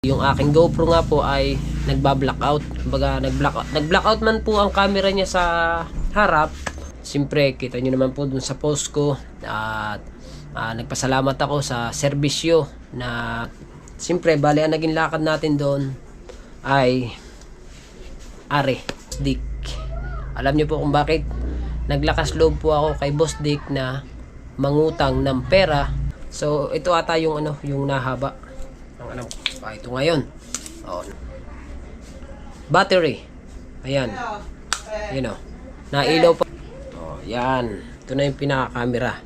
Yung aking GoPro nga po ay nagba-blackout. Kumbaga nag-blackout man po ang camera niya sa harap. Siyempre, kita nyo naman po dun sa post ko. At nagpasalamat ako sa serbisyo na siyempre, bali ang naging lakad natin doon ay Dick. Alam niyo po kung bakit naglakas loob po ako kay Boss Dick na mangutang ng pera. So ito ata yung yung nahaba. Ang ito ngayon. Oh. Battery. Ayan. You know. Nailaw pa. Oh, yan. Ito na yung pinaka-camera.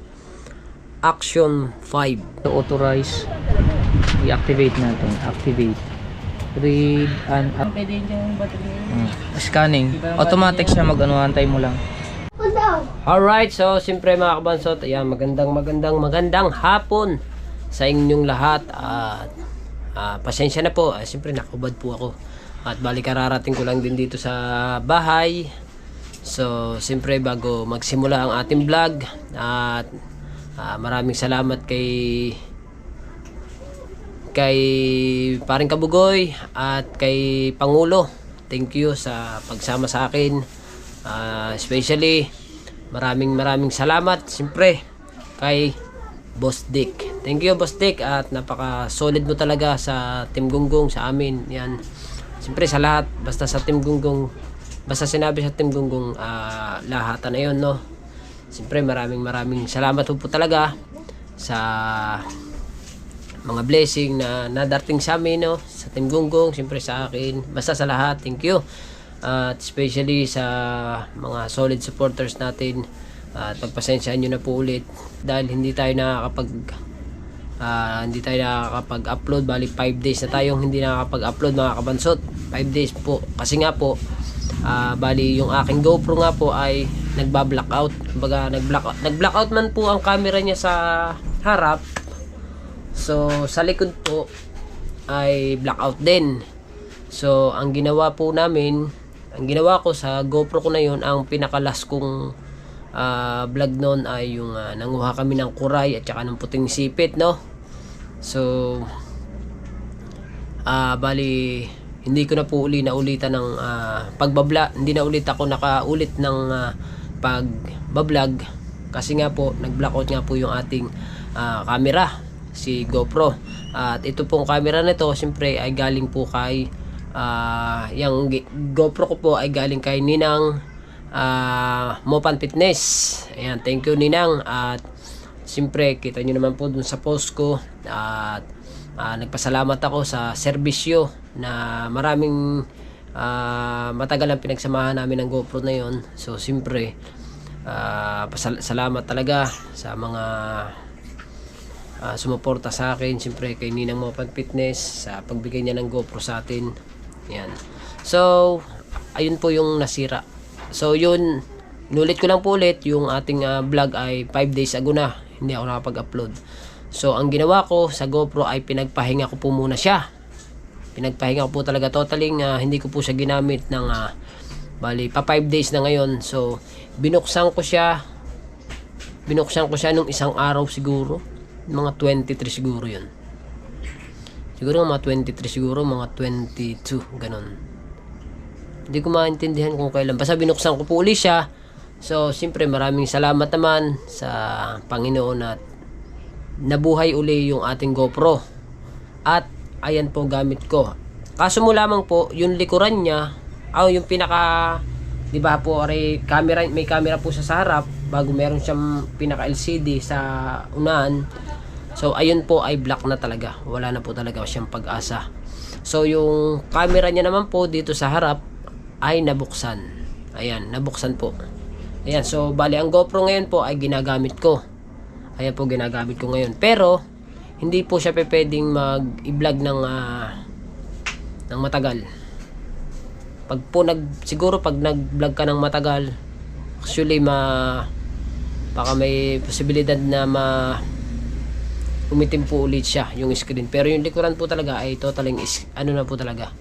Action 5. Authorize. I-activate natin. Activate. Read and Pwede yung battery. scanning. Automatic siya, antay mo lang. Alright, so siyempre mga kabansot, ayan, magandang hapon sa inyong lahat. At pasensya na po, siyempre nakubad po ako. At balik kararating ko lang din dito sa bahay. So siyempre bago magsimula ang ating vlog, at maraming salamat kay Paring Kabugoy at kay Pangulo. Thank you sa pagsama sa akin. Especially maraming salamat siyempre kay Boss Dick. Thank you Boss Dick, at napaka solid mo talaga sa Team Gunggong, sa amin. Yan. Siyempre sa lahat, basta sa Team Gunggong, basta sinabi sa Team Gunggong, lahatan na 'yon, no. Siyempre maraming salamat po talaga sa mga blessing na nadarating sa amin, no, sa Team Gunggong, siyempre sa akin, basta sa lahat, thank you. At especially sa mga solid supporters natin. At pagpasensyaan nyo na po ulit dahil hindi tayo nakakapag-upload. Bali 5 days na tayong hindi nakakapag-upload mga kabansot. 5 days po kasi nga po bali yung aking GoPro nga po ay nagba-blackout. Kumbaga nag-blackout man po ang camera niya sa harap. So sa likod po ay blackout din. So ang ginawa ko sa GoPro ko na yun, ang pinakalas kong vlog noon ay yung nanguha kami ng kuray at saka ng puting sipit, no. So bali hindi ko na po naulitan ng hindi na ulit ako nakaulit ng pagbablog kasi nga po nag-blackout nga po yung ating camera, si GoPro. At ito pong camera na ito siyempre ay galing po kay yung GoPro ko po ay galing kay Ninang Mopan Fitness. Ayan, thank you Ninang. At siyempre kita nyo naman po dun sa post ko. At nagpasalamat ako sa serbisyo na maraming matagal ang pinagsamahan namin ng GoPro na yon. So siyempre salamat talaga sa mga sumuporta sa akin, siyempre kay Ninang Mopan Fitness sa pagbigay niya ng GoPro sa atin. Yan. So ayun po yung nasira. So yun, inulit ko lang po ulit yung ating vlog ay 5 days ago na hindi ako nakapag-upload. So ang ginawa ko sa GoPro ay pinagpahinga ko po muna siya. Pinagpahinga ko po talaga, totaling hindi ko po siya ginamit ng bali pa 5 days na ngayon. So binuksan ko siya nung isang araw siguro, mga 23 siguro yun. Siguro mga 23 siguro, mga 22, ganun. Hindi ko maintindihan kung kailan. Basta binuksan ko po ulit siya. So, siyempre maraming salamat naman sa Panginoon at nabuhay uli yung ating GoPro. At ayan po gamit ko. Kaso mo lamang po, yung likuran niya, yung pinaka, di ba po, camera, may camera po sa harap, bago meron siyang pinaka LCD sa unahan. So ayun po ay black na talaga. Wala na po talaga siyang pag-asa. So yung camera niya naman po dito sa harap ay nabuksan. Ayan, nabuksan po. Ayan, so bali ang GoPro ngayon po ay ginagamit ko. Ayan po, ginagamit ko ngayon. Pero hindi po siya pwedeng mag-i-vlog ng matagal. Siguro pag nag-vlog ka ng matagal, actually baka may posibilidad na umitim po ulit siya yung screen. Pero yung likuran po talaga ay totaling na po talaga,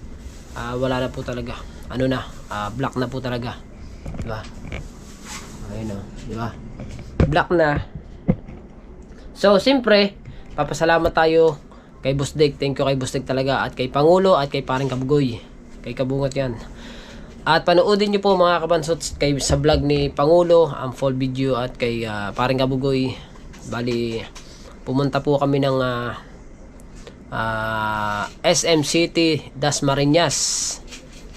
wala na po talaga, black na po talaga, diba? Ayun, diba, black na. So siyempre papasalamat tayo Kay Boss Dick, thank you kay Boss Dick talaga. At kay Pangulo at kay Paring Kabugoy. Kay Kabungot yan. At panoodin nyo po mga kabansot kay, sa vlog ni Pangulo, ang full video at kay Paring Kabugoy. Bali, pumunta po kami ng SM City, Dasmariñas.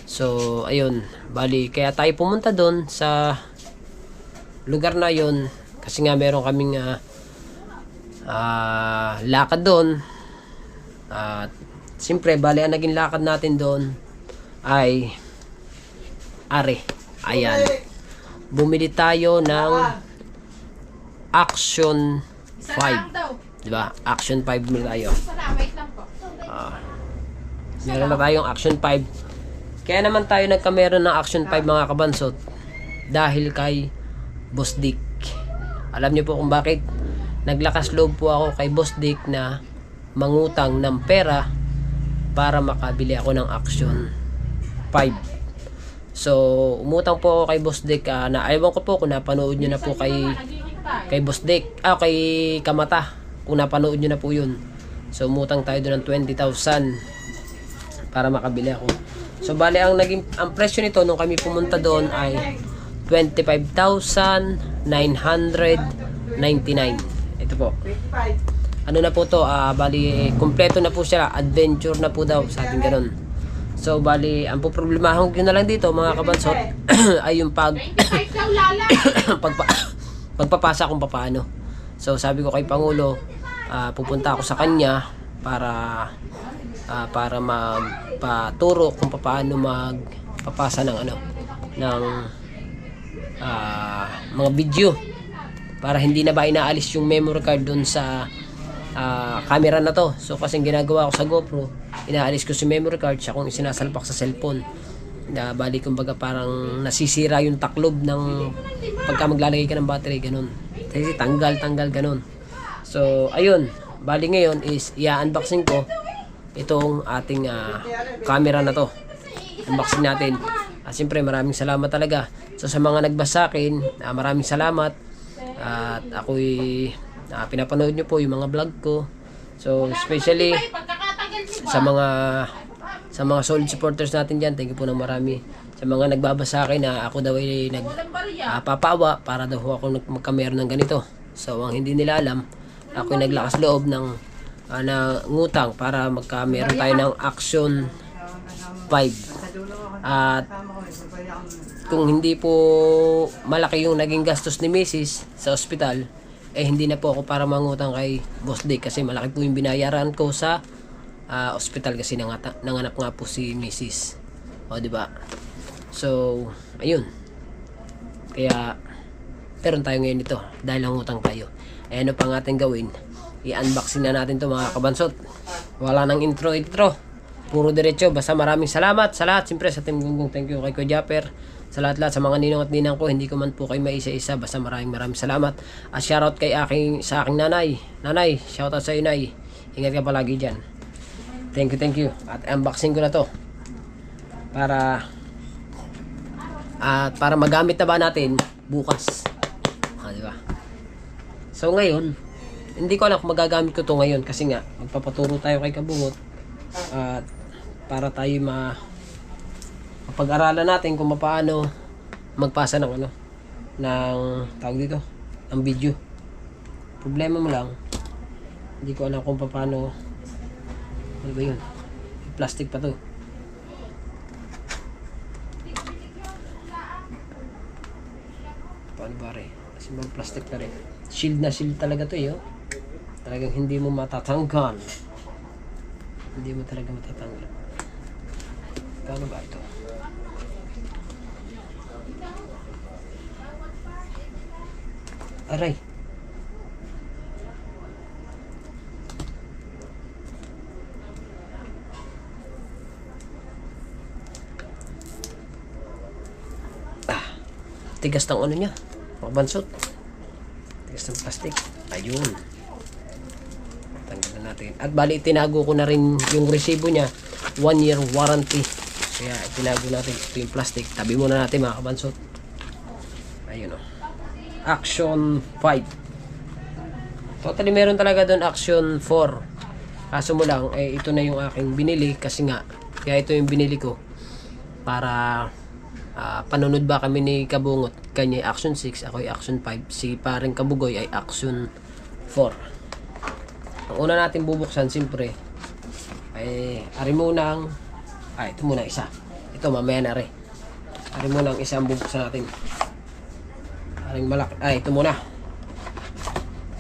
So, ayun. Bali, kaya tayo pumunta doon sa lugar na yon kasi nga meron kaming lakad doon. At siyempre, bali, ang naging lakad natin doon ay ayan. Bumili tayo ng Action 5. Diba? Action 5 bumili tayo. Meron na tayong Action 5. Kaya naman tayo nagkameron ng Action 5 mga kabansot. Dahil kay Boss Dick. Alam niyo po kung bakit. Naglakas loob po ako kay Boss Dick na mangutang ng pera para makabili ako ng Action 5. So, umutang po ako kay Boss Dick. Ewan ko po kung napanood nyo na po kay Boss Dick. Kay Kamata. Kung napanood nyo na po yun. So, umutang tayo doon ng 20,000 para makabili ako. So, bali, ang presyo nito nung kami pumunta doon ay 25,999. Ito po. Ano na po to? Bali, kompleto na po siya. Adventure na po daw. Sabi ganun. So, bali, ang problemahan ko na lang dito, mga kabansot, ay yung pagpapasa kung paano. So, sabi ko kay Pangulo, pupunta ako sa kanya para magpaturo kung paano magpapasa ng mga video para hindi na ba inaalis yung memory card dun sa camera na to. So kasi ginagawa ko sa GoPro, inaalis ko si memory card siya kung isinasalpak sa cellphone. Bali kumbaga parang nasisira yung taklob ng pagka maglalagay ka ng battery, ganun. Kasi tanggal ganun. So ayun, bali ngayon is i-unboxing ko itong ating camera na to. Unboxing natin. Siyempre maraming salamat talaga. So sa mga nagbasa sa akin, maraming salamat. At ako'y pinapanood nyo po yung mga vlog ko. So especially sa mga solid supporters natin dyan, thank you po ng marami. Sa mga nagbabasa sa akin na ako daw ay nagpapawa para daw ako magkamera ng ganito. So ang hindi nila alam, ako'y naglakas loob ng na ngutang para magkameron tayo ng Action 5. At kung hindi po malaki yung naging gastos ni Mrs. sa ospital, hindi na po ako para mangutang kay Boss Dick kasi malaki po yung binayaran ko sa ospital kasi nanganak nga po si Mrs. O diba? So ayun, kaya meron tayo ngayon ito dahil nangutang tayo. Ano pang ating gawin? I-unboxing na natin to mga kabansot. Wala nang intro, puro diretso. Basta maraming salamat sa lahat. Siyempre sa Team Gunggong, thank you kay Kuya Japper, sa lahat sa mga ninong at ninang ko. Hindi ko man po kayo maisa-isa. Basta maraming salamat. At shoutout kay sa aking nanay. Nanay, shoutout sa iyo, Nay. Ingat ka palagi dyan. Thank you. At unboxing ko na to para magamit na ba natin bukas. Diba? So ngayon, hindi ko alam kung magagamit ko to ngayon kasi nga magpapaturo tayo kay Kabungot at para tayo mapag-aralan natin kung paano magpasa ng tawag dito, ng video. Problema mo lang, hindi ko alam kung paano. Ano ba yun? Plastic pa to. Paano ba rin? Kasi mag plastic na rin. Shield na shield talaga to eh. Talagang hindi mo matatanggal. Hindi mo talaga matatanggal. Paano ba ito? Aray. Tigas ng ano niya. Pagbansot. Tigas ng plastic. Ayun. Tanggalin natin. At bali, tinago ko na rin yung resibo niya. 1 year warranty. Kaya tinago natin. Ito yung plastic. Tabi muna natin mga kabansot. Ayun o. Action 5. Totally meron talaga doon Action 4. Kaso mo lang, ito na yung aking binili kasi nga, kaya ito yung binili ko para panunod ba kami ni Kabungot. Kanya ay Action 6, ako ay Action 5. Si paring Kabugoy ay Action 4. Ang una natin bubuksan, siyempre, ay ari munang, ito muna isa. Ito mamaya na rin. Ari munang isa ang bubuksan natin. Aring malaki, ito muna.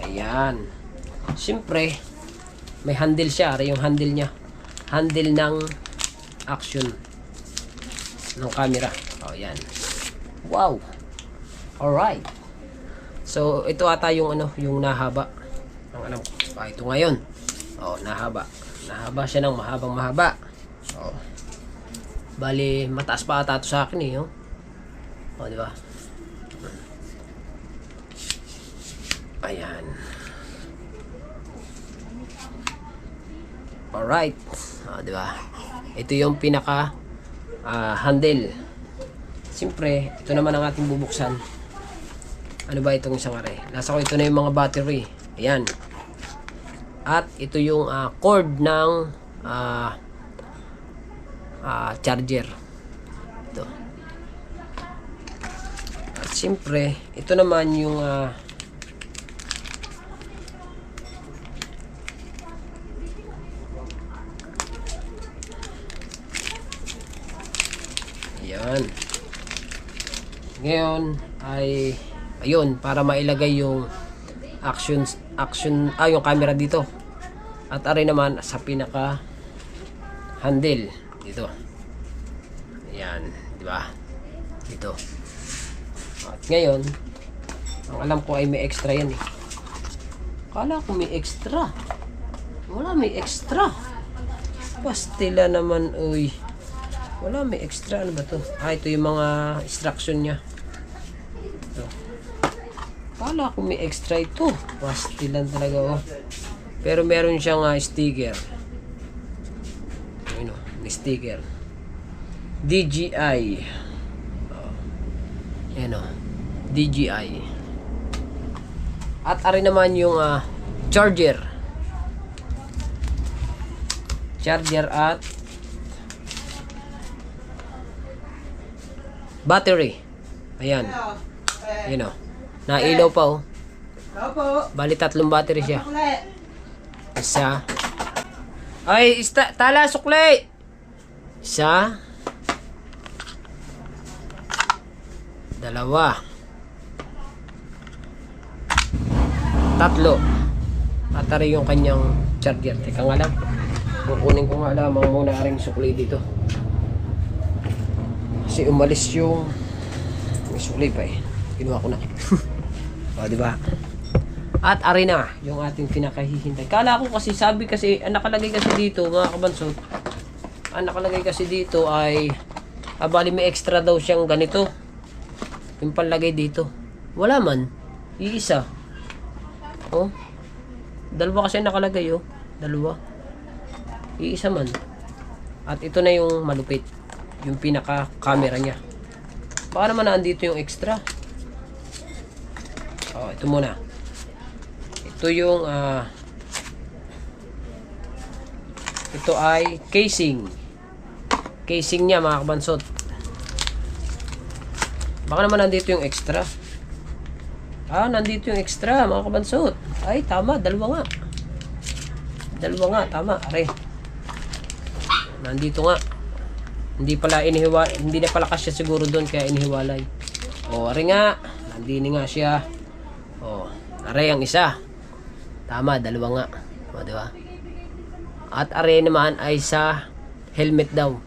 Ayan. Siyempre, may handle siya. Ari yung handle niya. Handle ng action ng camera. Yan. Wow. Alright. So, ito ata yung yung nahaba. Ang alam ko. Ito ngayon. Nahaba. Nahaba siya ng mahabang mahaba. Bali, mataas pa ata ito sa akin eh. Di ba? Ayan. Alright. Di ba? Ito yung pinaka handle. Siyempre, ito naman ang ating bubuksan. Ano ba itong isang are? Nasa ko ito na yung mga battery. Ayan. At ito yung cord ng charger. Ito. At siyempre, ito naman yung ayan. Ngayon ay ayun, para mailagay yung yung camera dito. At aray naman sa pinaka handle dito. Ayan, di ba? Dito. At ngayon, ang alam ko ay may extra yan eh. Kala ko may extra. Wala, may extra. Pastila naman, uy. Wala, may extra. Ano ba to? Ito yung mga instruction nya. Ito. Kala ko may extra ito. Pastilan talaga, Pero meron siyang sticker. Ayun, may sticker. DJI. Ayan, DJI. At ari naman yung charger. Charger at battery. Ayan. Ayan, nailaw pa, Bali 3 battery siya. Isa. Ay, tala, sukli! Isa. 2. 3. Atari yung kanyang charger. Teka nga lang. Kukunin ko nga lamang muna ring sukli dito. Kasi umalis yung may sukli pa eh. Kinuha ko na. Diba? At ari na yung ating pinakahihintay. Kala ko kasi, sabi kasi, nakalagay kasi dito, mga kabansot. Nakalagay kasi dito ay bali may extra daw siyang ganito. Yung panlagay dito. Wala man. Iisa. Dalawa kasi nakalagay, Dalawa. Iisa man. At ito na yung malupit. Yung pinaka camera niya. Baka naman naandito yung extra. Ito muna. Ito yung ito ay casing. Casing niya, mga kabansot. Baka naman nandito yung extra. Nandito yung extra, mga kabansot. Ay, tama, dalawa nga, tama, are. Nandito nga. Hindi na pala kasya siguro doon kaya inihiwalay. Are nga, nandini nga siya. Are ang isa. Tama, dalawa nga. Di ba? At are naman ay sa helmet daw.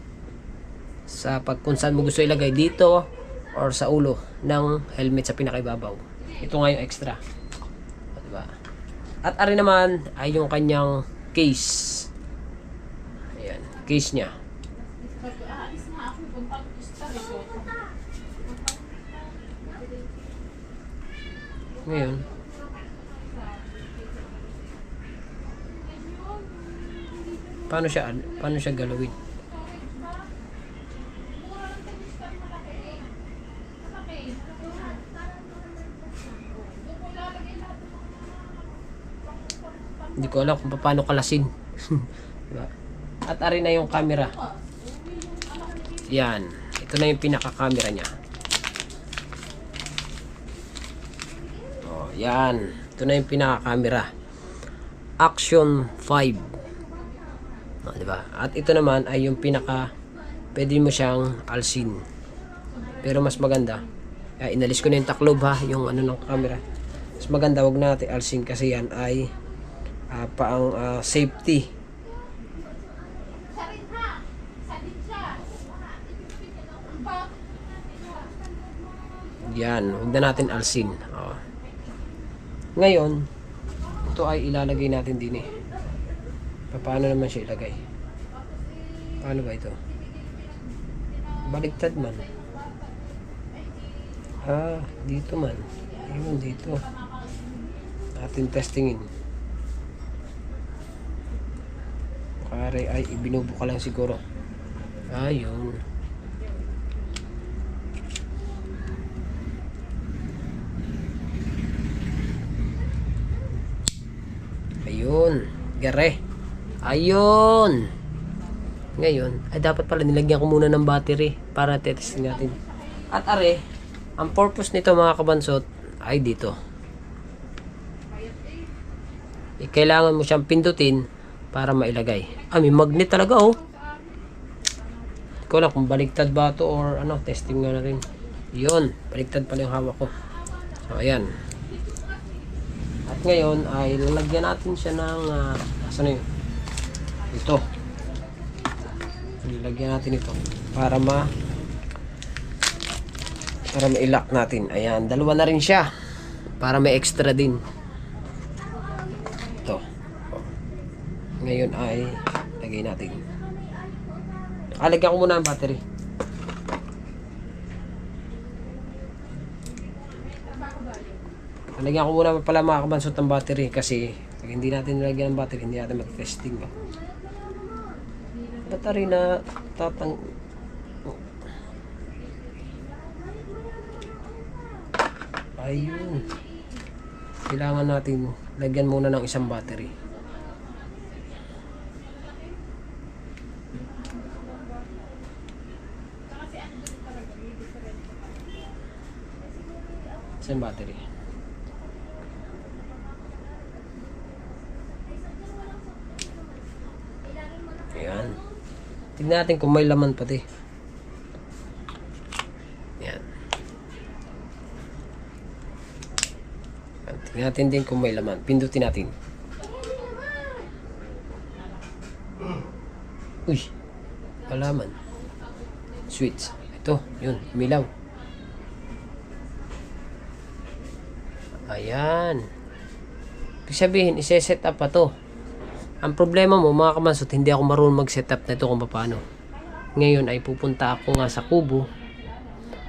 Kung saan mo gusto ilagay, dito or sa ulo ng helmet sa pinakaibabaw. Ito nga yung extra. Di ba? At are naman ay yung kanyang case. Ayan, case niya. Ngayon, paano siya galawin? Hindi ko alam kung paano kalasin. Diba? At ari na yung camera. Yan. Ito na yung pinaka-camera niya. Oh, yan. Ito na yung pinaka-camera. Action 5. Oh, diba? At ito naman ay yung pinaka, pwede mo siyang alsin. Pero mas maganda, inalis ko na yung taklob ha, yung ano ng camera. Mas maganda, wag natin alsin kasi yan ay paang safety. Yan, huwag na natin alsin. Oh. Ngayon, ito ay ilalagay natin din eh. Paano naman siya ilagay? Paano ba ito? Baligtad man. Dito man. Ayun, dito. Atin testingin. Pare ay ibinubuka lang siguro. Ayun. Ayun. Gare. Ayun. Ngayon, ay dapat pala nilagyan ko muna ng battery para testing natin. At are, ang purpose nito mga kabansot ay dito. Kailangan mo siyang pindutin para mailagay. May magnet talaga oh. Hindi ko alam kung baligtad ba ito or ano, testing nga na rin. Yun, baligtad pala yung hawak ko. So, ayan. At ngayon ay lalagyan natin siya ng asan na yun? Ito. Lalagyan natin ito para ma-lock natin. Ayan, dalawa na rin siya para may extra din. Ito. Ngayon ay lagay natin. Lagyan ko muna ang battery. Lagyan ko muna pala mga kabansot ng battery kasi pag hindi natin nilagyan ng battery, hindi natin mag-testing ba. Battery na tatang... Ayun. Kailangan natin lagyan muna ng isang battery. Isang battery. Ayan. Tignan natin kung may laman pati. Ayan. Tignan natin din kung may laman. Pindutin natin. Uy. Palaman. Switch. Ito. Yun. Umilaw. Ayan. Ibig sabihin, ise-set up pa to. Ang problema mo mga kabansot, hindi ako marunong mag-setup na ito kung paano. Ngayon ay pupunta ako nga sa kubo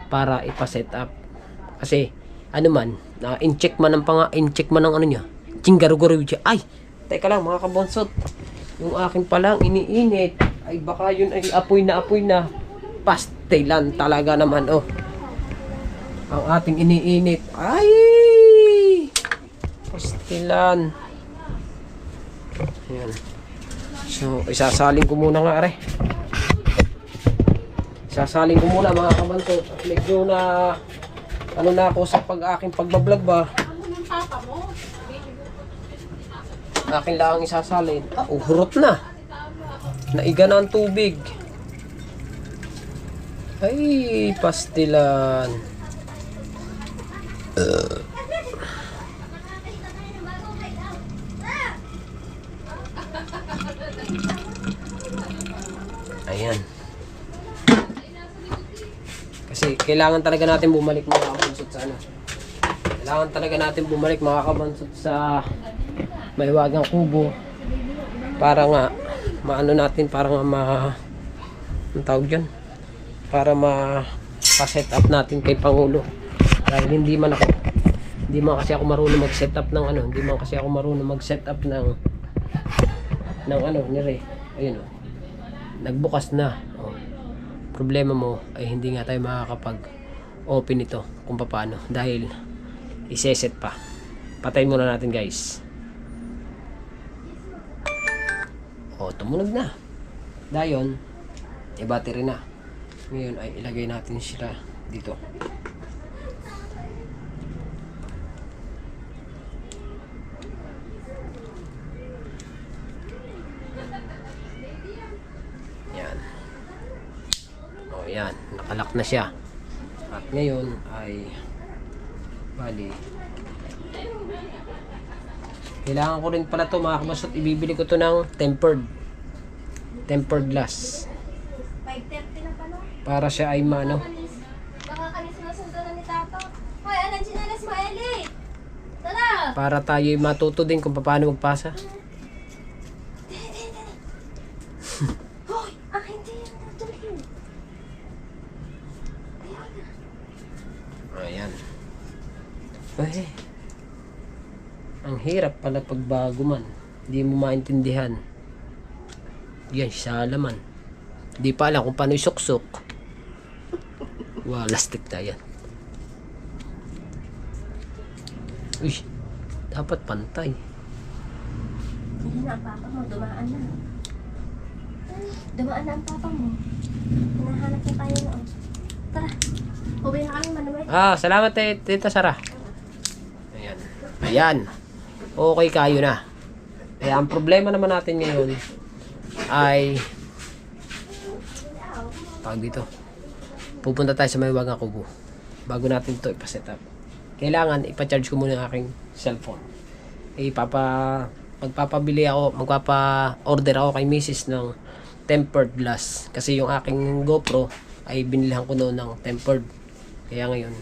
para ipa-setup. Kasi ano man, in-check man ng ano niya. Chingarugaru siya. Ay, teka lang mga kabansot. Yung akin palang iniinit ay baka yun ay apoy na. Pastilan talaga naman oh. Ang ating iniinit. Ay! Pastilan. Ayan. So, isasaling ko muna nga are. Isasaling ko muna mga kabanto. Medyo na ano na ako sa aking pagbablog ba. Akin lang ang isasalin. Hurot na. Naiga na ang tubig. Ay, pastilan. Ayan. Kasi kailangan talaga natin bumalik mga kabansot sa ano. Kailangan talaga natin bumalik mga kabansot sa mahiwagang kubo. Para nga maano natin, para nga ang tawag dyan? Para pa-set up natin kay Pangulo. Dahil hindi man kasi ako marunong mag-set up ng ano, hindi man kasi ako marunong mag-set up ng ano, nire. Ayun oh. Nagbukas na. Oh. Problema mo ay hindi nga tayo makakapag-open ito kung paano dahil iseset pa. Patayin muna natin guys. O, tumunog na. Dayon, i-battery na. Ngayon ay ilagay natin sila dito. Yan. O, yan. Nakalak na siya. At ngayon ay bali kailangan ko rin pala to mga kabasot. Ibibili ko to ng tempered glass 5:30 na pala. para siya ay maano. Baka kanis na sundan ni Tato. Hoy, anan sinalas mo, Eli? Tara! Para tayo matuto din kung paano magpasa. Hoy, hindi yan natuloy. Ayan. Ay, ang hirap pala pagbago man. Hindi mo maintindihan. Yan, sa laman. Hindi pa alam kung paano isuksok. Wow, lastik na yan. Uy, dapat pantay. Hindi na ang papa mo, dumaan na. Dumaan na ang papa mo. Hinahanap na tayo noon. Tara, uwi na kami, Manuel. Salamat Tita Sara. Ayan. Ayan. Okay kayo na. Kaya ang problema naman natin ngayon ay tawag dito. Pupunta tayo sa may Wagang Kubo bago natin ito ipa-set up. Kailangan ipa-charge ko muna ang aking cellphone. Magpapa-order ako kay Mrs. ng tempered glass kasi yung aking GoPro ay binilhan ko noon ng tempered. Kaya ngayon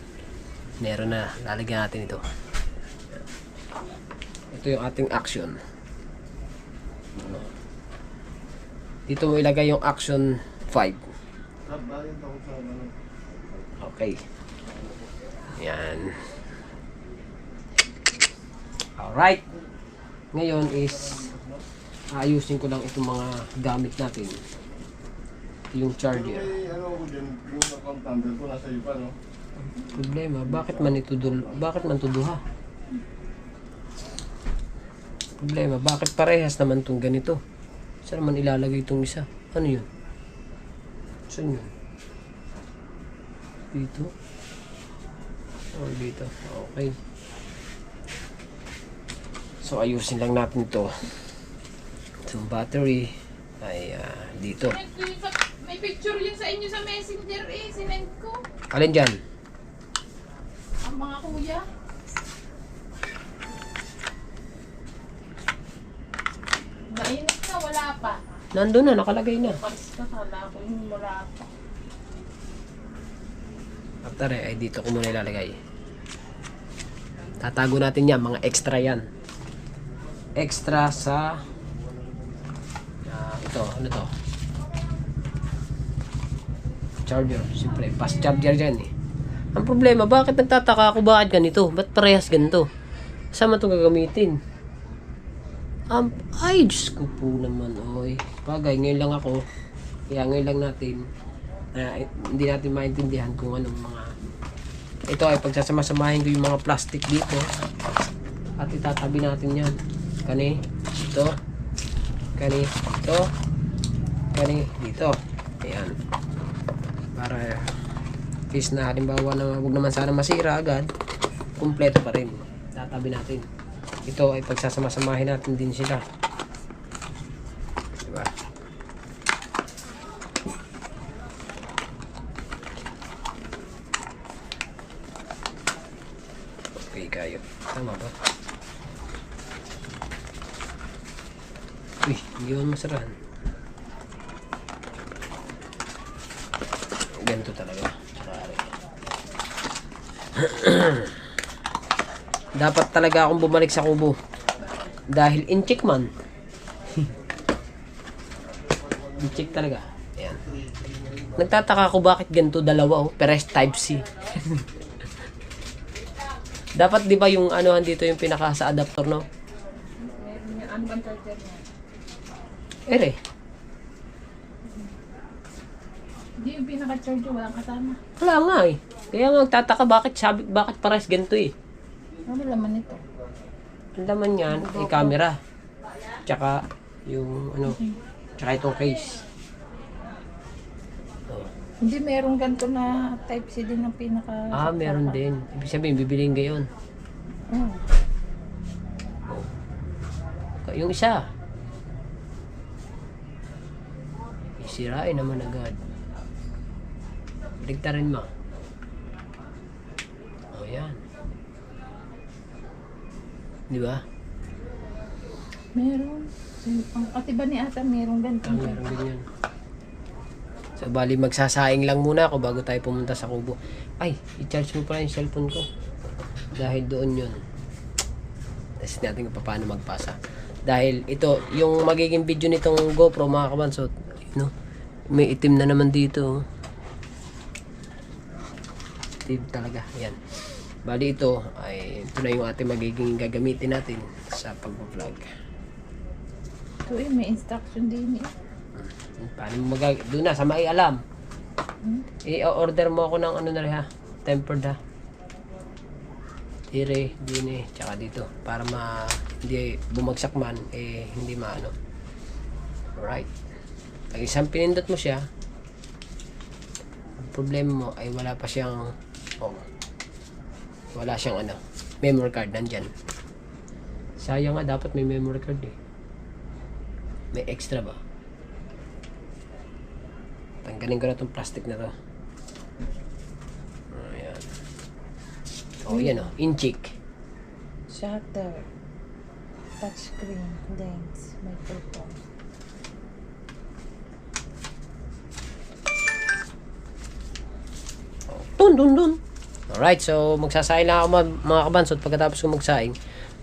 meron na, lalagyan natin ito. Ito yung ating action. Dito mo ilagay yung action 5. Okay. Yan. Alright. Ngayon is ayusin ko lang itong mga gamit natin. Yung charger. Ano ko dyan, yung account number ko nasa iyo pa, no? Problema, bakit man tuduha? Problema, bakit parehas naman itong ganito? Saan naman ilalagay itong isa? Ano yun? Saan yun? Dito? O, dito. Okay. So, ayusin lang natin ito. Itong battery ay dito. May picture yun sa inyo sa messenger sinend ko. Alin dyan? Ang mga kuya. Mainit na, wala pa. Nandun na, nakalagay na. Paris ka, kala ko yung wala pa. After ay dito ko muna ilalagay. Tatago natin yan, mga extra yan. Extra sa ito, ano to? Charger, siyempre, fast charger dyan eh. Ang problema, bakit nagtataka ako bakit ganito? Ba't parehas ganito? Saan man ito gagamitin? Ay, Diyos ko po naman, oy. Bagay, ngayon lang ako. Kaya ngayon lang natin, hindi natin maintindihan kung anong mga... Ito ay pagsasama-samahin ko yung mga plastic dito. At itatabi natin yan. Kani, ito. Kani, ito. Kani, dito. Ayan. Para, case na halimbawa na huwag naman sana masira agad, kumpleto pa rin. Tatabi natin. Ito ay pagsasama-samahin natin din sila. Diba? Okay kayo. Tama ba? Uy, hindi yun masarahan. Ganito talaga. Dapat talaga akong bumalik sa kubo. Dahil incheck man. Incheck talaga. Ayan. Nagtataka ako bakit ganito dalawa oh. Pero type C. Dapat di ba yung anuhan dito yung pinaka sa adapter no? Ano bang charger niya? Ere. Hindi yung pinaka-charger, walang kasama. Wala nga eh. Kaya nga nagtataka bakit pares ganito eh. Ano laman ito? Ang laman yan ay camera. Tsaka yung ano, Tsaka itong case. Oh. Hindi, merong ganito na type C din ng pinaka... Meron din. Ibig sabihin, bibiliin gayon. Oh. Yung isa. Sirain naman agad. Baligtarin mo. O yan. Di ba? Meron. Ang ate ba ni ata merong ganito? Meron ganyan. So bali magsasaing lang muna ako bago tayo pumunta sa kubo. Ay, i-charge mo pala yung cellphone ko. Dahil doon yun. Test natin kung paano magpasa. Dahil ito, yung magiging video nitong GoPro mga kabansot, no? May itim na naman dito. Itim talaga. Yan. Bali ito na yung ating magiging gagamitin natin sa pag-vlog. Ito may instruction din eh. Paano mo doon na sa may alam. I-order mo ako ng ano na rin ha. Tempered ha. Dire, dine, tsaka dito. Para hindi bumagsak man, hindi maano. Alright. Pag isang pinindot mo siya, ang problema mo ay wala pa siyang, wala siyang memory card nandyan. Sayang nga, dapat may memory card eh. May extra ba? Tanggalin ko na itong plastic na to. Ayan. Yan inchik. Shutter. Touchscreen. Lens. Microphone. Dun. Alright, so magsasaing lang ako mga kabansot. Pagkatapos ko magsaing,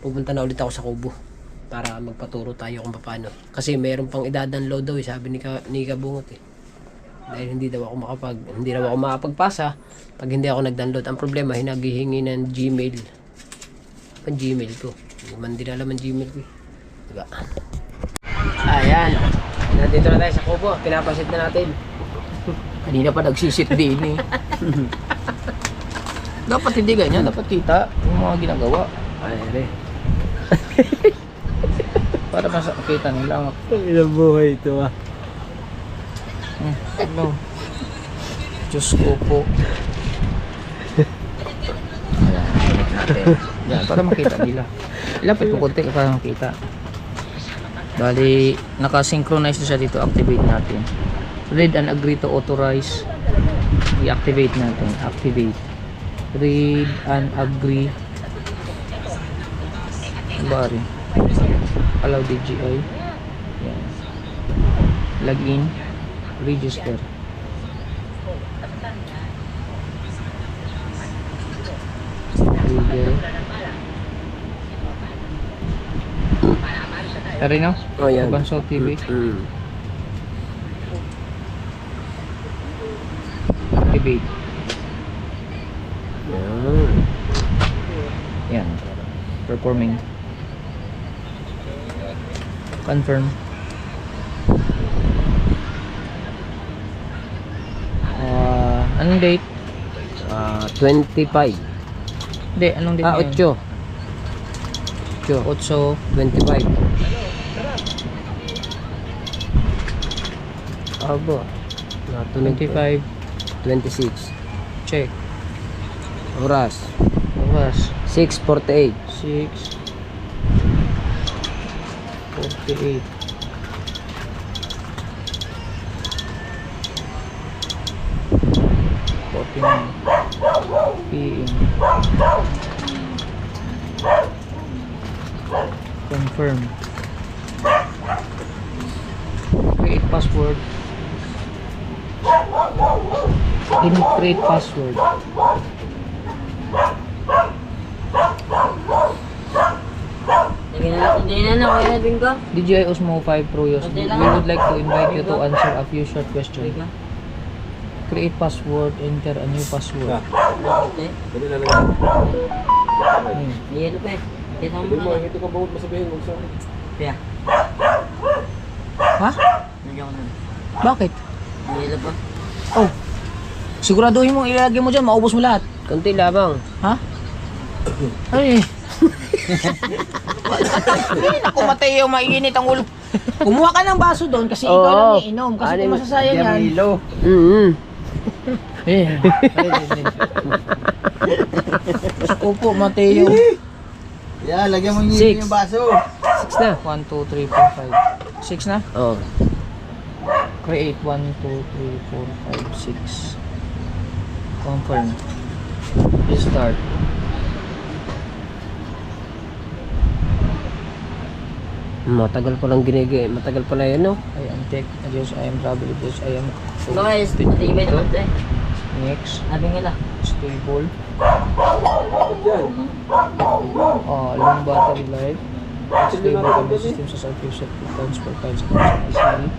pupunta na ulit ako sa kubo para magpaturo tayo kung paano. Kasi mayroon pang i-download daw sabi ni Kabungot eh. Dahil hindi daw ako makapagpasa pag hindi ako nag-download. Ang problema, hinaghihingi ng Gmail. Ang Gmail ko. Hindi man din alam ang Gmail ko eh. Diba? Ayan. Nandito na tayo sa kubo. Pinapasit na natin. Kanina pa nagsisit din eh. Dapat hindi ganyan, dapat kita yung mga ginagawa. Ay, Para makita nila. ilang buhay ito ah. Ano? Diyos ko po. Ayan, connect natin. Yan, para makita nila. Ilapit po konti para makita. Bali, naka-synchronize na siya dito. Activate natin. Read and agree to authorize. I-activate natin. Activate. Read and agree. Bari. Allow DJI. Yan. Login. Register. Google. Tari no? Oh, yan. Bansot TV. Activate. Yan. Performing. Confirm. Anong date? 25. Hindi, anong date ngayon? 8. 25. Aba. 25. 26. Check. Oras. Oras. 6:48. 6:48. PM. Confirm. Create password. Create password. DJI Osmo 5 Pro Yos. We would like to invite you to answer a few short questions. Create password, enter a new password. Ha? Bakit? Oh. Siguraduhin mo ilagay mo dyan, maubos mo lahat. Kunti lamang. Ha? Ay. Naku, Mateo, mainit ang ulo. Kumuha ka ng baso doon kasi ikaw Oo. lang iinom. Kasi Ano kung yung- masasayang yan. Eh. Gusto po, Mateo. Yeah, lagyan mo Six. yung baso. 6 na. 1, 2, 3, 4, 5. 6 na? Oh. Create 1, 2, 3, 4, 5, 6. Confirm. Restart. Matagal pa lang matagal pala yan, no? I am tech. Adios, I am travel. Adios, I am... Guys, matibay naman ito eh. Next. Sabi nila. Stable. Long battery life. Stable camera system sa circuit set 2 times per times easily.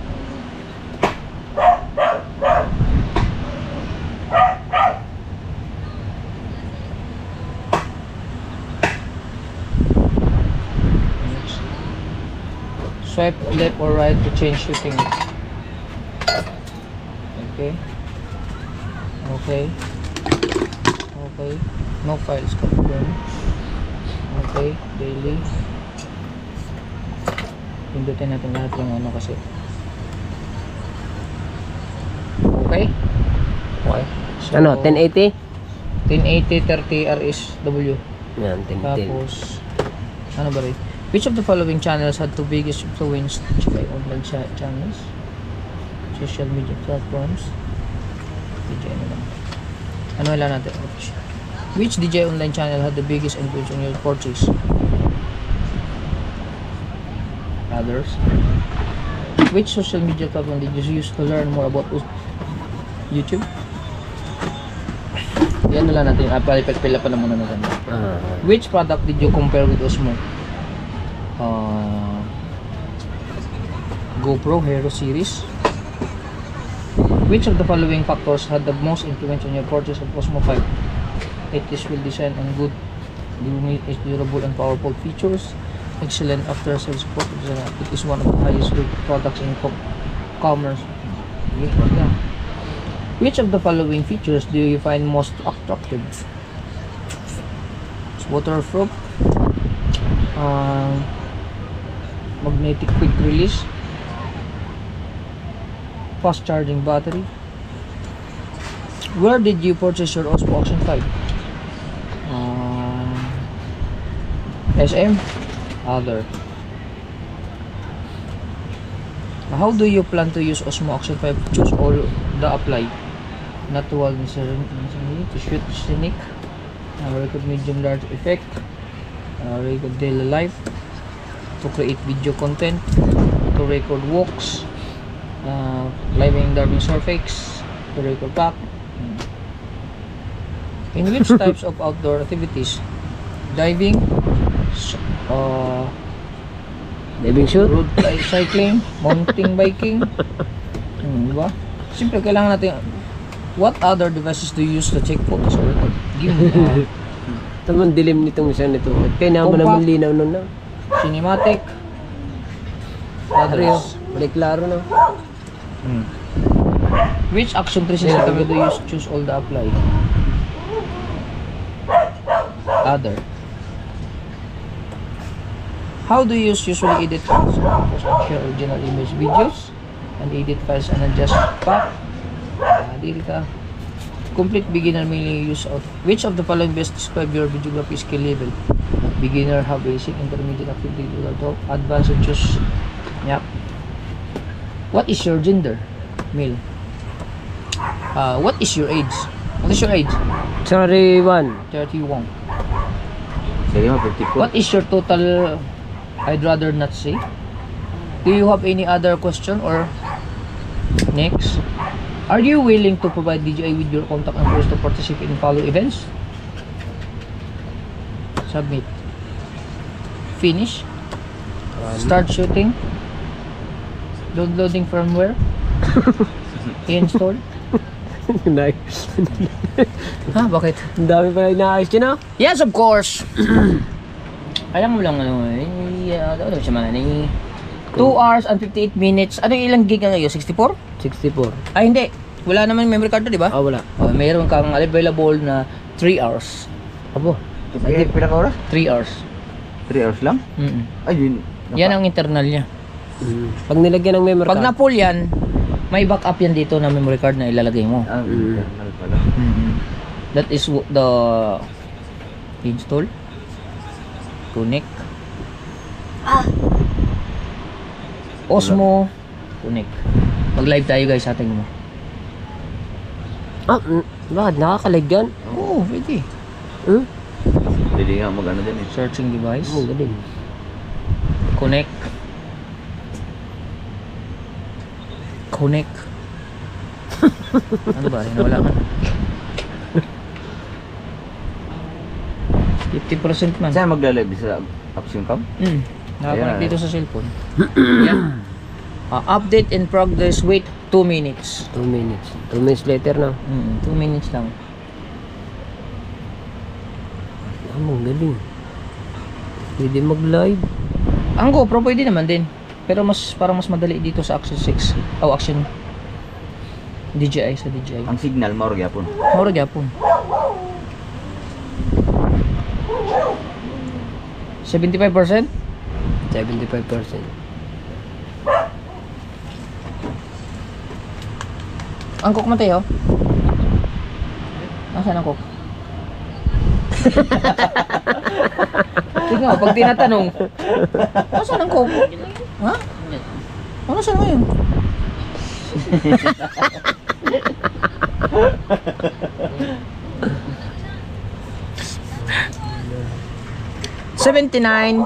Next. Swipe left or right to change shooting. Okay. Okay. Okay. No files confirm. Okay. Daily. Pindutin natin lahat yung ano kasi. Okay. Okay. So, Ano, 1080? 1080 30 RSW. Yan, 1010. Tapos, ano ba rin? Which of the following channels had the biggest influence by online channels? Social media platforms? DJ ano lang. Ano lang natin? Which DJ online channel had the biggest influence on your purchase? Others? Which social media platform did you use to learn more about YouTube? Yan na lang natin. Pila pa naman natin. Ah. Which product did you compare with Osmo? GoPro Hero Series. Which of the following factors had the most influence on your purchase of Osmo 5? It is well designed and good. It's durable and powerful features. Excellent after sales support. It is one of the highest rated products in commerce. Yeah. Which of the following features do you find most attractive? It's waterproof, magnetic quick release, fast charging battery. Where did you purchase your Osmo Action 5? SM? Other. How do you plan to use Osmo Action 5? Choose all the apply. Not to all necessarily to shoot scenic, record medium large effect, record daily life, to create video content, to record walks, live and diving surface, to record pack. In which types of outdoor activities? Diving, Diving shoot? road cycling, mountain biking. Diba? Siyempre kailangan natin. What other devices do you use to take photos or record? Give me Taman dilim nitong isa nito. Kaya naman Compact. naman linaw nun na. cinematic. Others. Balik klaro na. Which action 360 do you use? Choose all the apply. Other. How do you usually edit files? Share original image videos and edit files and adjust path. Dili ka. Complete beginner mainly use out. Which of the following best describe your videography skill level? Beginner, have basic, intermediate, activity, adult, advanced, and choose. Yep. What is your gender? Male. What is your age? What is your age? Sorry, 1. 31. Sige mo, 54. What is your total? I'd rather not say. Do you have any other question or next? Are you willing to provide DJI with your contact numbers to participate in follow events? Submit. Finish. Start shooting. Downloading firmware. Install. Nice. Ha? Bakit? Ang dami pala inaayos dyan, ah. Yes, of course. Alam mo lang ano, ano siya man, 2 hours and 58 minutes. Ano yung ilang gig na ngayon? 64? 64. Ay hindi. Wala naman memory card to, di ba? Ah, wala. Oh, mayroon kang available na 3 hours. Abo. Pila ka oras? 3 hours. 3 hours lang? Mm. Ay, yun. Yan ang internal niya. Pag nilagyan ng memory Pag card. na-full yan, may backup yan dito na memory card na ilalagay mo. Ah, internal pala. That is the install. Connect. Osmo. Connect. Mag-live tayo guys sa ating mo. Bakit? Nakakalig yan? Oo, pwede. Pwede nga mag-ano din eh. Searching device. Galing. Connect. Connect. Ano ba? Wala ka. 50% man. Saan magla-live sa Action Cam? Nakakonect Ayan. dito sa cellphone. Yan. Update in progress. Wait 2 minutes. 2 minutes. 2 minutes later na. 2 minutes lang. Galing. Pwede mag-live. Ang GoPro pwede naman din. Pero parang mas madali dito sa Action 6. Action DJI sa DJI. Ang signal, maurag yapon. Mura gyapon. 75%? 75%. Ang cook matay oh. Nasaan ang cook? Tingnan mo, pag tinatanong, nasaan ang cook? Ha? Ano saan ngayon? $79.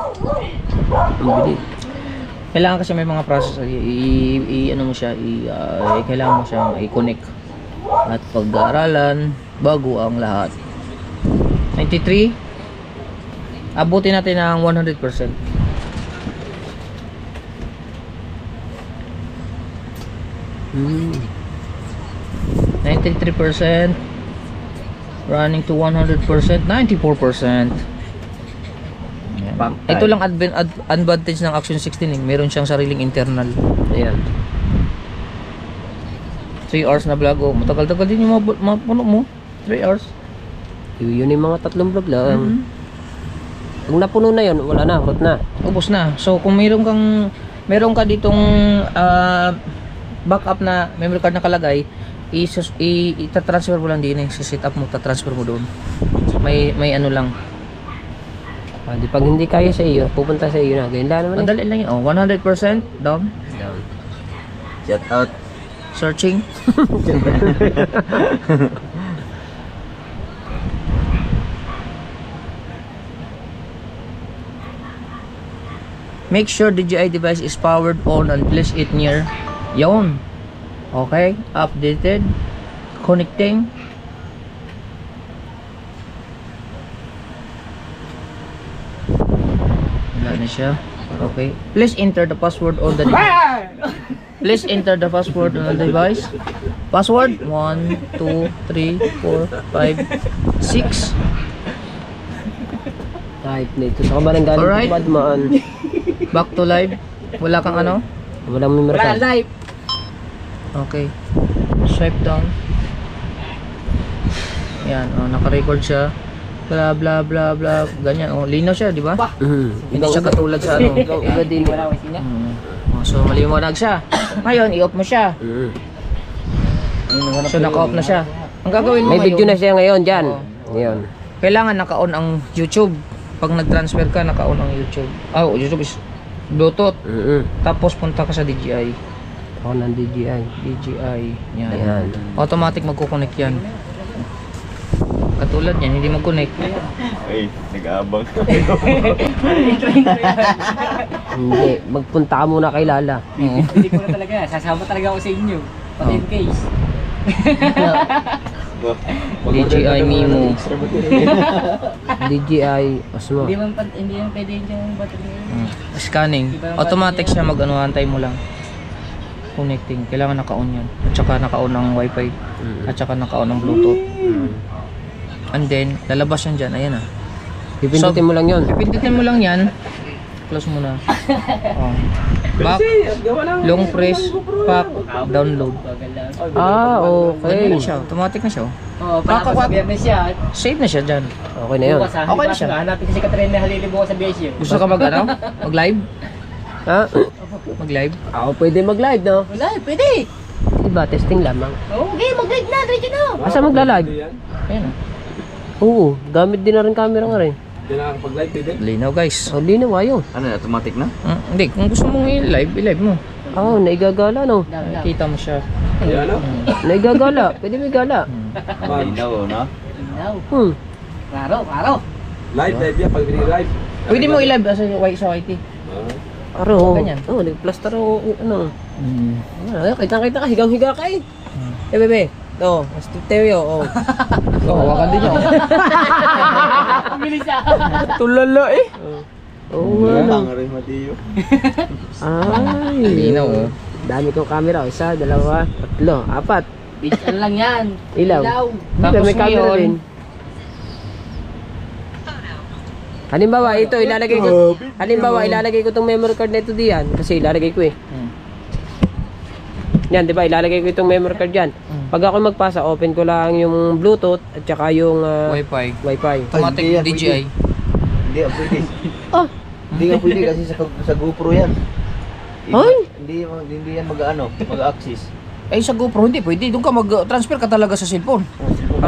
Kailangan kasi may mga process ano mo siya, kailangan mo siyang i-connect at pag-aaralan bago ang lahat. 93. Abutin natin ng 100%. Hmm. 93%. Running to 100%. 94%. Yan. Ito lang advantage ng Action 16 eh. Meron siyang sariling internal. Ayan. 3 hours na vlog. Oh, matagal-tagal din yung mapuno mo. 3 hours. Yun yung mga 3 vlog lang. Kung napuno na yun, wala na, hot na. Ubos na. So kung meron ka ditong backup na memory card nakalagay, ita-transfer mo lang din eh. Set up mo, ta-transfer mo doon. May ano lang. Di pag hindi kaya sa iyo, pupunta sa iyo na. Ganyan lang naman Ang dali lang yun. Oh, 100% down. Down. Shout out. Searching. Make sure DJI device is powered on and place it near. Yon. Okay. Updated. Connecting. Wala na siya. Okay. Please enter the password on the device. Please enter the password on the device. Password 1, 2, 3, 4, 5, 6. Type na ito. Saka ba nang galing Alright. Badmaan? Back to live. Wala kang ano? Walang memory card. Okay. Swipe down. Yan, oh, naka-record siya. Bla bla bla bla. Ganyan, oh, linaw siya, di ba? Hindi siya katulad sa ano. Iba din. Oh, so maliwanag siya. Ngayon, i-off mo siya. So naka-off na siya. Ang gagawin mo May video na ngayon, siya ngayon dyan. Ngayon. kailangan naka-on ang YouTube. Pag nag-transfer ka, naka-on ang YouTube. Oh, YouTube is Bluetooth. Tapos punta ka sa DJI. Ako ng DJI. DJI. Yan. Ayan. Automatic magko-connect yan. Katulad yan, hindi mag-connect. Ay, nag-aabang. Hindi. Magpunta ka muna kay Lala. Hindi ko na talaga. Sasama talaga ako sa inyo. Pati in case. DJI Mimo. DJI Osmo. Hindi man pwede yung battery. Scanning. Automatic siya mag-ano, antay mo lang. Connecting. Kailangan naka-on yan. At saka naka-on ang wifi. At saka naka-on ang bluetooth. And then, lalabas yan dyan. Ayan ah. Pipindutin mo lang yun. Pipindutin mo lang yan. Close mo na. Oh. Back. Long press. Back. Download. Ah, okay. Ganyan na siya. Automatic na siya. Oo, para sa biyernes siya. Save na siya dyan. Okay na yun. Bukas ha. Okay na siya. Hanapin ko si Katrina Halili bukas sa BSU. Gusto ka mag ano? Mag-live? Ha? Mag-live? Ako pwede mag-live, no? Wala, pwede. Diba, testing lamang. Okay, mag-live na, diretso na. Asa magla-live? Ayan. Oo, gamit din na rin camera nga rin. Linaw guys. Oh, linaw, ayaw. Ano, automatic na? Hindi, kung gusto mong i-live mo. Oo, naigagala, no? Kita mo siya. Naigagala, pwede may gala. Malinaw, no? Klaro, klaro. Pwede mo i-live sa YT. Aro, Ganyan. nag-plaster o ano. Kita-kita ka, higang-higa ka eh. Bebe, ito, stereo, oh. Hawakan din yun. Tulala eh. Oo, ano. Pangarin Mateo. Ay. Linaw oh. Dami kong camera, isa, dalawa, tatlo, apat. Ano lang yan. Ilaw. Tapos May camera ngayon- din. Halimbawa, ito ilalagay ko tong memory card na ito diyan kasi ilalagay ko eh. Yan, 'di ba? Ilalagay ko itong memory card diyan. Pag ako magpasa, open ko lang yung Bluetooth at saka yung Wi-Fi. Wi-Fi. Automatic Hindi yan DJI. Hindi nga pwede. Oh, Hindi nga pwede kasi sa GoPro yan. Ay! Hindi yan mag-access. Eh sa GoPro hindi pwede. Doon ka mag-transfer ka talaga sa cellphone.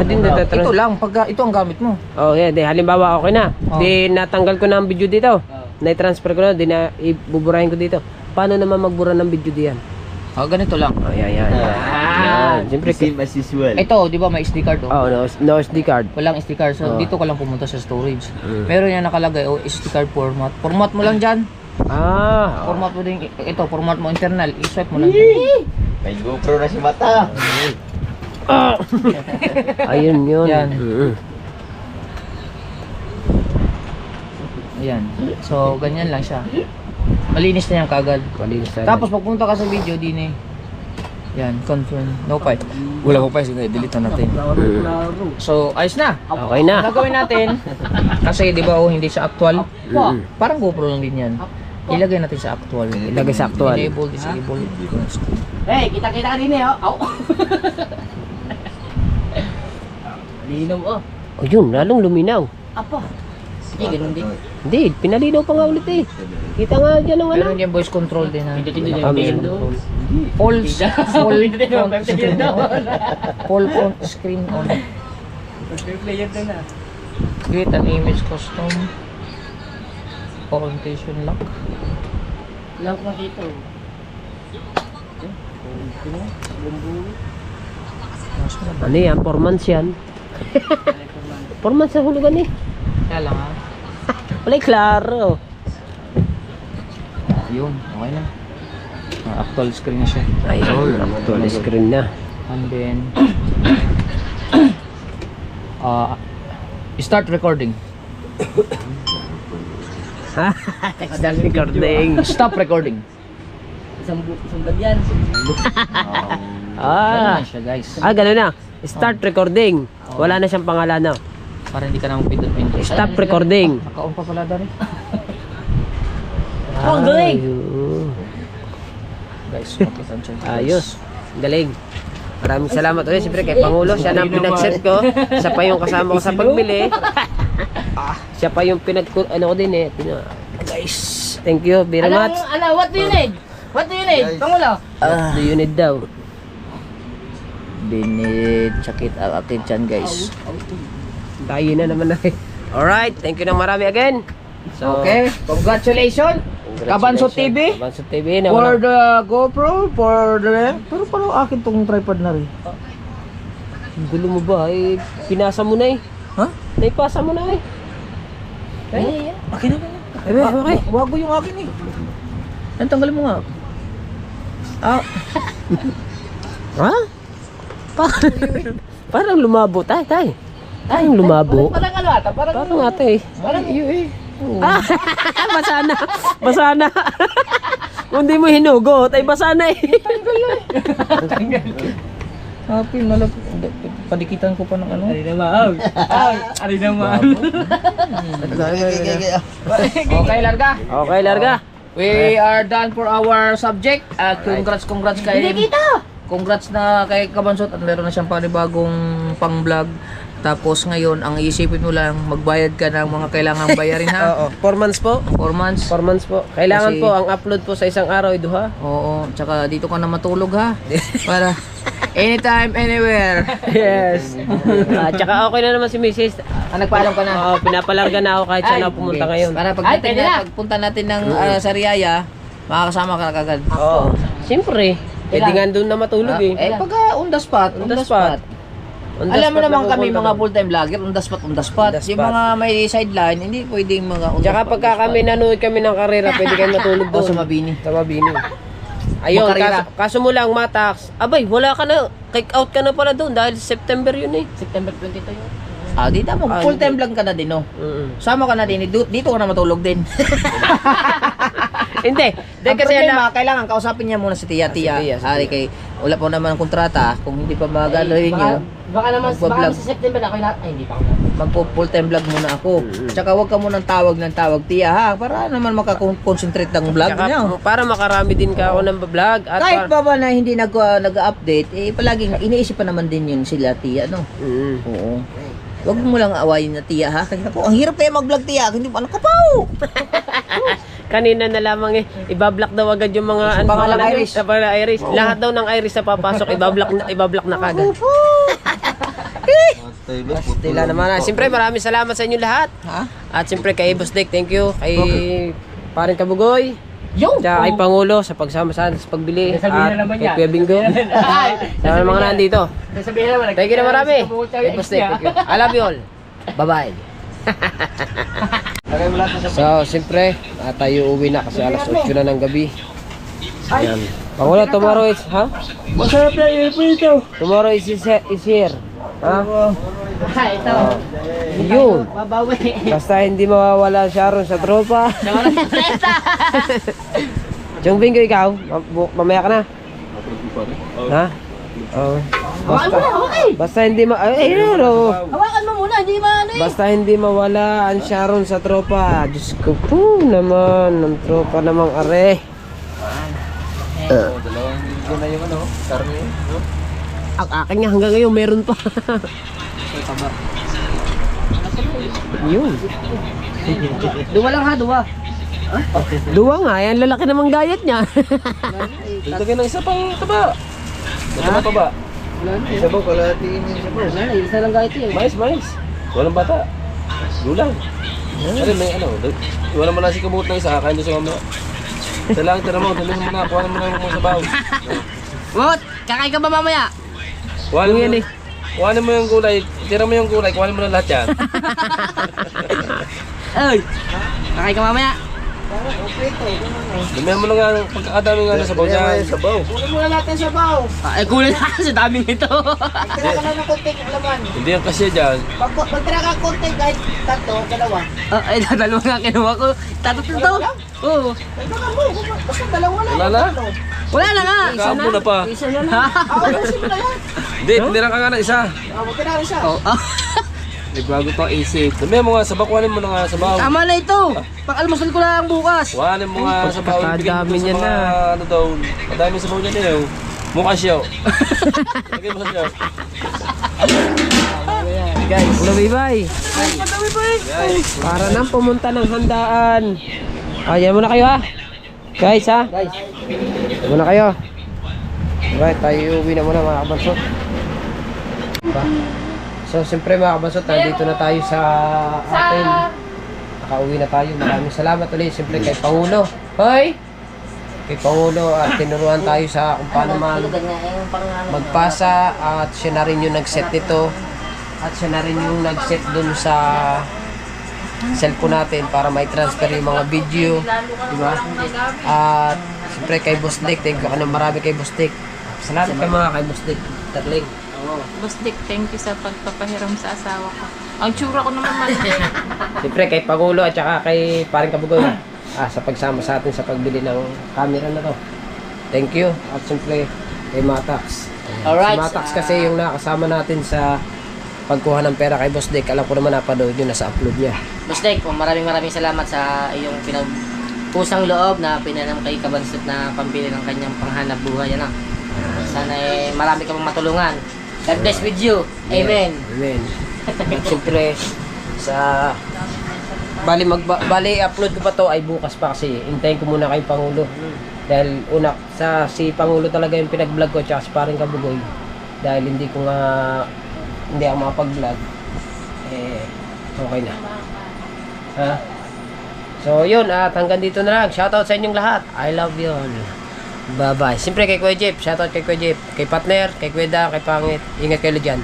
din Ito lang, pag ito ang gamit mo. Oh, yeah, di halimbawa okay na. Oh. Di natanggal ko na ang video dito. Na-transfer ko na, di na ibuburahin ko dito. Paano naman magbura ng video diyan? Ganito lang. Oh, yan. Siyempre, Same as usual. Ito, di ba may SD card oh? no SD card. Walang SD card. So Oh. dito ka lang pumunta sa storage. Meron yan nakalagay SD card format. Format mo lang diyan. Format mo din ito, format mo internal. I-swipe mo lang dyan. May GoPro na si Mata. Ayun yun. Yan. Mm-hmm. Ayan. So ganyan lang siya. Malinis na yan kagad. Malinis na. Tapos pagpunta ka sa video, din eh. Yan, confirm. No file. Wala ko pa, sige, delete na natin. So, ayos na. Okay na. Ang gagawin natin, kasi di ba hindi siya actual, parang GoPro lang din yan. Ilagay natin sa actual. Ilagay sa actual. Enable, disable. Hey, kita-kita ka din eh, oh. Linaw, oh. Oh, yun, lalong luminaw. Apa? Sige, ganun din. Hindi, pinalinaw pa nga ulit eh. Kita nga dyan ang ano. Meron din voice control din ha. Full Full front screen on. player din na. Create an image custom. Orientation lock. Lang ko dito. Ano yan, 4 months yan. 4 months na hulugan eh. Kaya lang ha. Wala klaro. Yun, okay na. Actual screen na siya. Ayun, actual screen na. And then start recording. Start recording. Stop recording. Isang bag yan. Ganun na siya guys. Ganun na. Start recording. Wala na siyang pangalan na. Para hindi ka na mapindot-pindot. Stop recording. Naka-on pa pala dari. Oh, ang galing. Guys, makita siya. Ayos. Galing. Maraming salamat ulit. Siyempre kay Pangulo. Siya na ang pinag-set ko. Siya pa yung kasama ko sa pagbili. Siya pa yung ano ko din eh. Guys, thank you very much. What do you need? What do you need? Pangulo? What do you need daw? Binid, sakit ang akin dyan guys. Tayo na naman na eh. Alright, thank you ng marami again. So, Okay, congratulations. Kabanso TV. Kabanso TV na For wala. the GoPro, for the... Pero parang akin tong tripod na rin. Ang gulo mo ba? Eh, pinasa mo na eh. Ha? Naipasa mo na eh. Akin na ba? Okay. Wago yung akin eh. Ang tanggalin mo nga. Ha? Parang lumabo. Tay. Parang lumabo. Parang ano ata? Parang ate eh. Parang iyo eh. Basa na. Kung di mo hinugot, ay basa na eh. Happy, padikitan ko pa ng ano. Ari naman. Ari naman. Okay, larga. Okay, larga. We are done for our subject. Congrats kay... Hindi kita. congrats na kay Kabansot at meron na siyang panibagong pang-vlog. Tapos ngayon, ang iisipin mo lang, magbayad ka ng mga kailangang bayarin ha. Oo, 4 months po. 4 months. 4 months po. Kailangan Kasi- po ang upload po sa isang araw ay duha. Oo, tsaka dito ka na matulog ha. Para anytime, anywhere. Yes. At saka okay na naman si Mrs. Nagpaalam ka na. Oo, pinapalarga na ako kahit saan ako pumunta ngayon. Para pagpunta natin ng Sariaya, makakasama ka na kagad. Oo. Siyempre. Pwede nga doon na matulog eh. Pagka on the spot, On the spot. On the Alam mo spot naman na kami pupunta mga doon. full-time vlogger, on the spot, on the spot. On the Yung spot. mga may sideline, hindi pwedeng mga on the Tsaka spot, pagka on the kami nanood kami ng karera, pwede kayo matulog spot. O doon. sa Mabini. Sa Mabini. Ayun, Makarera. kaso mo lang Matax. Abay, wala ka na. Kick out ka na pala doon dahil September yun eh. September 22 yun. Dito mo, full-time vlog ka na din, no? Sama ka na din, dito ka na matulog din. Hindi. Ang Kasi problema, kailangan kausapin niya muna si Tia. Si Tia. Ari kay, wala po naman kontrata, kung hindi pa maganohin niyo. Baka naman Magbablog. sa September na ako lahat. Ay, hindi pa ako. Magpo full-time vlog muna ako. Tsaka wag ka munang tawag ng tawag, Tia, ha? Para naman makakonsentrate ng vlog Tsaka, niya. para makarami din ka ako ng vlog. At Kahit pa ba na hindi nag-update, palaging iniisip pa naman din yun sila, Tia, no? Oo. Wag mo lang awayin na, Tia, ha? Kasi ako, ang hirap kaya mag-vlog, Tia. Hindi pa, ano ka pa, Kanina na lamang ibablock daw agad yung mga pangalang mga- Irish. Sa pangalang Irish. Lahat daw ng Irish na papasok, ibablock na kagad. Tila naman na. Siyempre, maraming salamat sa inyo lahat. Ha? At siyempre kay Boss Dick, thank you. Kay Paring Kabugoy. Yung! Tsaka kay Pangulo sa pagsama sa pagbili. Sasabihin At na naman kay yan. Kuya Bingo. Sa mga nandito. Sasabihin naman. Thank you na marami. Kay Boss Dick, thank you. I love you all. Bye-bye. So, siyempre, tayo uwi na kasi alas 8 na ng gabi. Ayan. Pangulo, tomorrow is, ha? Masarap na yun po ito. Tomorrow is here. Ha? Ha, ito. Yun. Babawi. Basta hindi mawawala si Sharon sa tropa. Jong Bingo, ikaw? Mamaya ka na. Ha? Oo. Basta hindi Hawakan mo muna, hindi maano eh. Basta hindi mawala ang Sharon sa tropa. Diyos ko po naman. Ang tropa namang are. Dalawang linggo na yung karne. Ang akin nga hanggang ngayon meron pa. Yun. Duwa lang ha, duwa. Duwa nga. Yan lalaki namang gayat niya. Dito ng isa pang taba. Mataba pa ba? Sabaw, kalahatiin yung sabaw. Wala na, isa lang kahit yun. Mais. Walang bata. Gulang. Ano may ano? Wala mo lang si kamut ng isa, kain doon sa mamaya. Dalang tira mo, dalang mo na, kuha mo na yung sabaw. Mot, kakain ka ba mamaya? Kuha mo yung gulay, tira mo yung gulay, kuha mo na lahat yan. Ay! Kakain ka mamaya? Dumihan mo na nga, pagkakadami nga ng sabaw dyan. Ay, kulang na kasi daming ito. Hindi yan kasi dyan. Ay, dalawa nga kinuha ko. Tatot na to. Oo. Wala na. Wala na nga. Kaampo na pa. Hindi, tinira ka nga ng isa. Oh, Nagbago pang isip. Dumihan mo nga, sabaw, kuhanin mo na nga sabaw. tama na ito. Pang-almusal ko lang bukas. Kuhanin mo nga sabaw. Pagkakadami Bigyan mo niya sa mga, ano daw, madami sabaw niya niyo. Mukha siya. Lagay mo sa siya. Guys, bye-bye. Para nang pumunta ng handaan. Ayan muna kayo ha. Guys ha. Ayan muna kayo. Right, tayo uwi na muna mga kabansot. So, siyempre mga kabansot, nandito na tayo sa atin. Nakauwi na tayo. Maraming salamat ulit. Siyempre kay Pangulo. Hoy! Kay Pangulo at tinuruan tayo sa kung paano magpasa at siya na rin yung nag-set nito. At siya na rin yung nag-set dun sa cellphone natin para may transfer yung mga video. Diba? At siyempre kay Boss Dick. Thank you ka na marami kay Boss Dick. Salamat kay mga kay Boss Dick. Darling. Boss Dick, thank you sa pagpapahiram sa asawa ko. Ang tsura ko naman malaki. Siyempre kay Pangulo at saka kay Paring Kabugoy sa pagsama sa atin sa pagbili ng camera na to. Thank you. At siyempre kay Matax. Alright, Si Matax kasi yung nakasama natin sa pagkuha ng pera kay Boss Dick. Alam ko naman napanood yun na sa upload niya. Boss Dick, maraming salamat sa iyong pusang loob na pinanam kay Kabansot na pambili ng kanyang panghanap buhay. Yan Sana marami ka pang matulungan. God bless with you. Amen. Amen. At siyempre, sa... Bali, upload ko pa to ay bukas pa kasi hintayin ko muna kay Pangulo. Dahil una, si Pangulo talaga yung pinag-vlog ko tsaka si Paring Kabugoy. Dahil hindi ako makapag-vlog. Okay na. Ha? So yun, at hanggang dito na lang. Shoutout sa inyong lahat. I love you all. Bye-bye. Siyempre kay Kuya Jeep. Shoutout kay Kuya Jeep. Kay Partner, kay Kuya Da, kay Pangit. Ingat kayo dyan.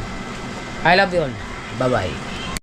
I love you all. Bye-bye.